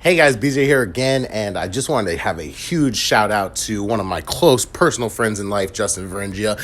Hey guys, BJ here again, and I just wanted to have a huge shout out to one of my close personal friends in life, Justin Varengia.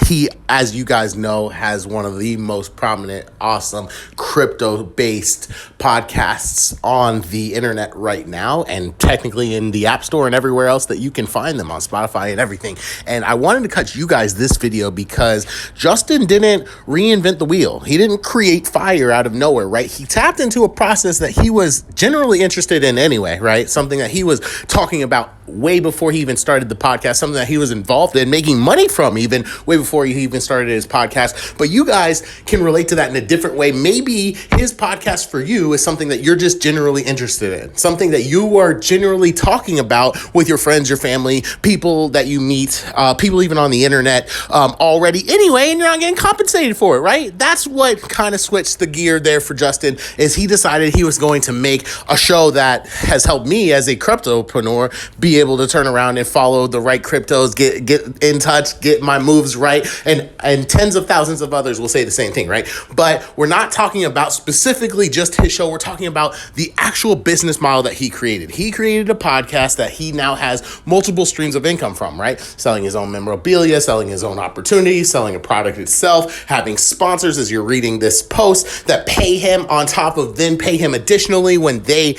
He, as you guys know, has one of the most prominent, awesome crypto-based podcasts on the internet right now, and technically in the App Store and everywhere else that you can find them on Spotify and everything. And I wanted to cut you guys this video because Justin didn't reinvent the wheel. He didn't create fire out of nowhere, right? He tapped into a process that he was generally interested in anyway, right? Something that he was talking about way before he even started the podcast, something that he was involved in making money from even way before he even started his podcast. But you guys can relate to that in a different way. Maybe his podcast for you is something that you're just generally interested in, something that you are generally talking about with your friends, your family, people that you meet, people even on the internet already anyway, and you're not getting compensated for it, right? That's what kind of switched the gear there for Justin, is he decided he was going to make a show that has helped me as a cryptopreneur be able to turn around and follow the right cryptos, get in touch, get my moves right, and tens of thousands of others will say the same thing, right? But we're not talking about specifically just his show. We're talking about the actual business model that he created. He created a podcast that he now has multiple streams of income from, right? Selling his own memorabilia, selling his own opportunities, selling a product itself, having sponsors as you're reading this post that pay him on top of then pay him additionally when they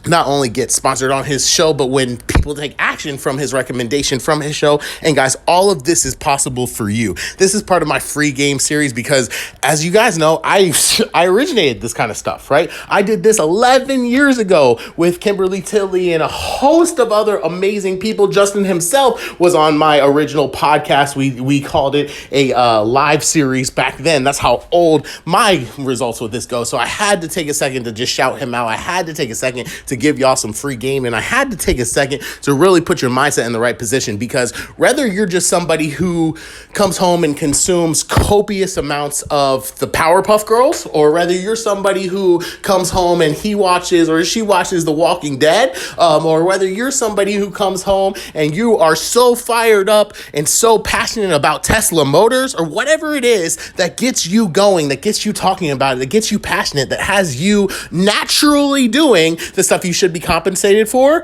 not only get sponsored on his show, but when people take action from his recommendation from his show. And guys, all of this is possible for you. This is part of my free game series because, as you guys know, I originated this kind of stuff, right? I did this 11 years ago with Kimberly Tilley and a host of other amazing people. Justin himself was on my original podcast. We called it a live series back then. That's how old my results with this go. So I had to take a second to just shout him out. I had to take a second to give y'all some free game, and I had to take a second to really put your mindset in the right position, because whether you're just somebody who comes home and consumes copious amounts of the Powerpuff Girls, or whether you're somebody who comes home and he watches or she watches The Walking Dead, or whether you're somebody who comes home and you are so fired up and so passionate about Tesla Motors, or whatever it is that gets you going, that gets you talking about it, that gets you passionate, that has you naturally doing the stuff you should be compensated for,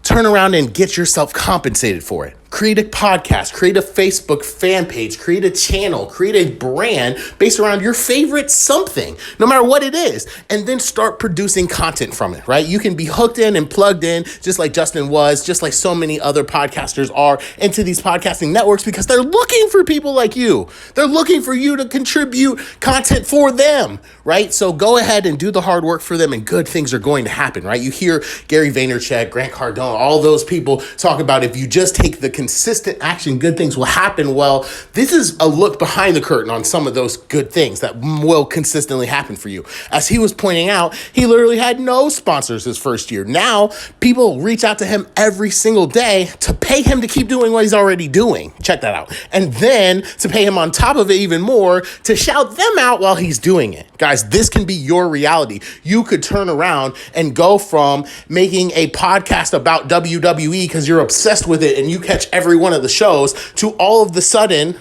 turn around and get yourself compensated for it. Create a podcast, create a Facebook fan page, create a channel, create a brand based around your favorite something, no matter what it is, and then start producing content from it, right? You can be hooked in and plugged in, just like Justin was, just like so many other podcasters are, into these podcasting networks, because they're looking for people like you. They're looking for you to contribute content for them, right? So go ahead and do the hard work for them, and good things are going to happen, right? You hear Gary Vaynerchuk, Grant Cardone, all those people talk about if you just take the consistent action, good things will happen. Well, this is a look behind the curtain on some of those good things that will consistently happen for you. As he was pointing out, he literally had no sponsors his first year. Now, people reach out to him every single day to pay him to keep doing what he's already doing. Check that out. And then to pay him on top of it even more to shout them out while he's doing it. Guys, this can be your reality. You could turn around and go from making a podcast about WWE because you're obsessed with it and you catch every one of the shows, to all of the sudden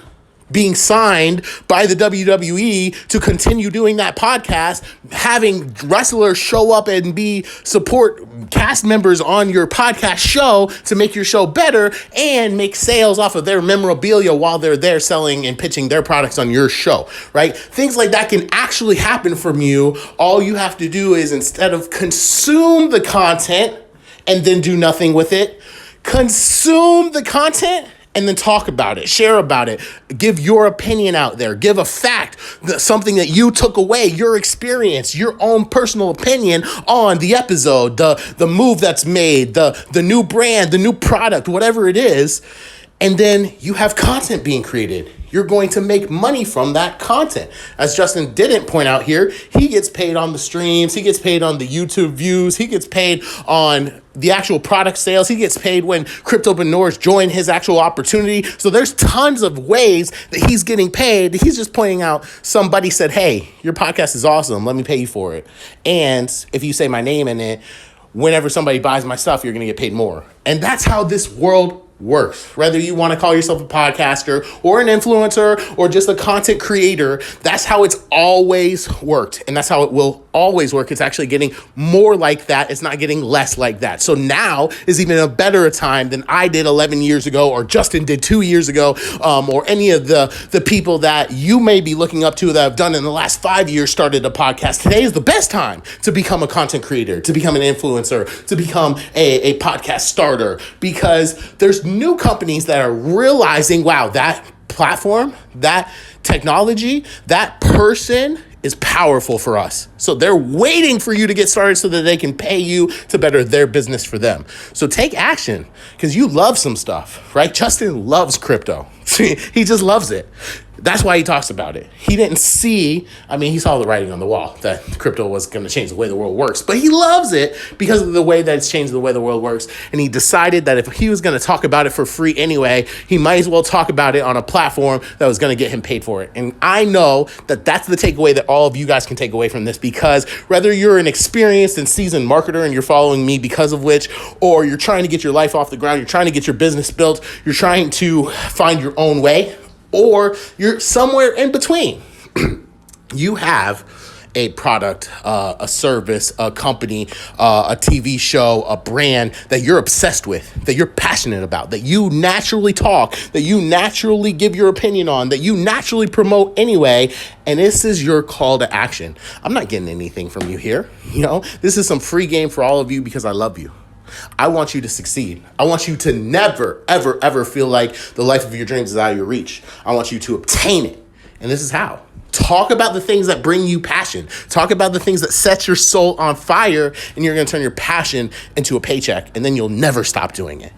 being signed by the WWE to continue doing that podcast, having wrestlers show up and be support cast members on your podcast show to make your show better and make sales off of their memorabilia while they're there selling and pitching their products on your show, right? Things like that can actually happen from you. All you have to do is, instead of consume the content and then do nothing with it, consume the content and then talk about it, share about it, give your opinion out there, give a fact, something that you took away, your experience, your own personal opinion on the episode, the move that's made, the new brand, the new product, whatever it is. And then you have content being created. You're going to make money from that content. As Justin didn't point out here, he gets paid on the streams. He gets paid on the YouTube views. He gets paid on the actual product sales. He gets paid when cryptopreneurs join his actual opportunity. So there's tons of ways that he's getting paid. He's just pointing out somebody said, hey, your podcast is awesome. Let me pay you for it. And if you say my name in it, whenever somebody buys my stuff, you're going to get paid more. And that's how this world works. Whether you want to call yourself a podcaster or an influencer or just a content creator, that's how it's always worked. And that's how it will always work. It's actually getting more like that. It's not getting less like that. So now is even a better time than I did 11 years ago, or Justin did 2 years ago, or any of the people that you may be looking up to that have done in the last 5 years started a podcast. Today is the best time to become a content creator, to become an influencer, to become a podcast starter, because there's new companies that are realizing, wow, that platform, that technology, that person is powerful for us. So they're waiting for you to get started so that they can pay you to better their business for them. So take action, because you love some stuff, right? Justin loves crypto. He just loves it. That's why he talks about it. He didn't see, he saw the writing on the wall that crypto was going to change the way the world works, but he loves it because of the way that it's changed the way the world works. And he decided that if he was going to talk about it for free anyway, he might as well talk about it on a platform that was going to get him paid for it. And I know that that's the takeaway that all of you guys can take away from this, because whether you're an experienced and seasoned marketer and you're following me because of which, or you're trying to get your life off the ground, you're trying to get your business built, you're trying to find your own way, or you're somewhere in between, you have a product, a service, a company, a TV show, a brand that you're obsessed with, that you're passionate about, that you naturally talk, that you naturally give your opinion on, that you naturally promote anyway. And this is your call to action. I'm not getting anything from you here. This is some free game for all of you because I love you. I want you to succeed. I want you to never, ever, ever feel like the life of your dreams is out of your reach. I want you to obtain it. And this is how. Talk about the things that bring you passion. Talk about the things that set your soul on fire, and you're going to turn your passion into a paycheck, and then you'll never stop doing it.